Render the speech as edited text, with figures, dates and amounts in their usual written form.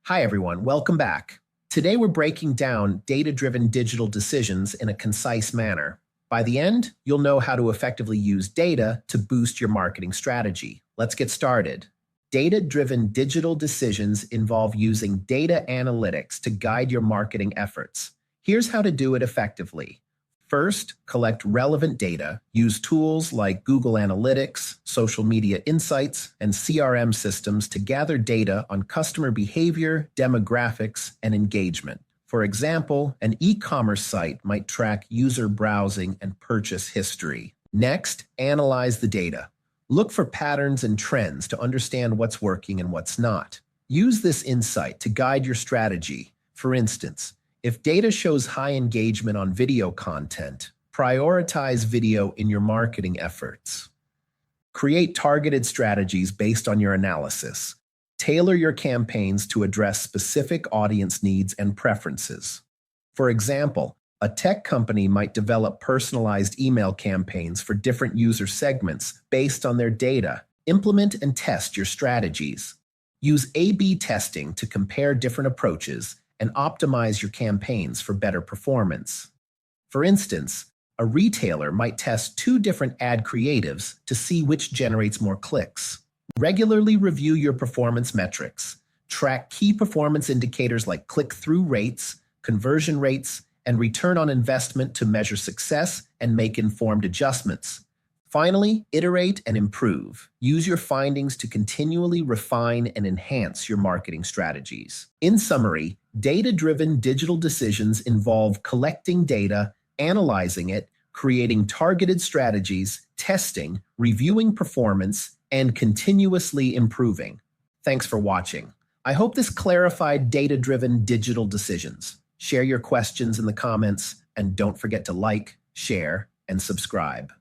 Hi, everyone. Welcome back. Today, we're breaking down data-driven digital decisions in a concise manner. By the end, you'll know how to effectively use data to boost your marketing strategy. Let's get started. Data-driven digital decisions involve using data analytics to guide your marketing efforts. Here's how to do it effectively. First, collect relevant data. Use tools like Google Analytics, social media insights, and CRM systems to gather data on customer behavior, demographics, and engagement. For example, an e-commerce site might track user browsing and purchase history. Next, analyze the data. Look for patterns and trends to understand what's working and what's not. Use this insight to guide your strategy. For instance, if data shows high engagement on video content, prioritize video in your marketing efforts. Create targeted strategies based on your analysis. Tailor your campaigns to address specific audience needs and preferences. For example, a tech company might develop personalized email campaigns for different user segments based on their data. Implement and test your strategies. Use A/B testing to compare different approaches and optimize your campaigns for better performance. For instance, a retailer might test two different ad creatives to see which generates more clicks. Regularly review your performance metrics. Track key performance indicators like click-through rates, conversion rates, and return on investment to measure success and make informed adjustments. Finally, iterate and improve. Use your findings to continually refine and enhance your marketing strategies. In summary, data-driven digital decisions involve collecting data, analyzing it, creating targeted strategies, testing, reviewing performance, and continuously improving. Thanks for watching. I hope this clarified data-driven digital decisions. Share your questions in the comments, and don't forget to like, share, and subscribe.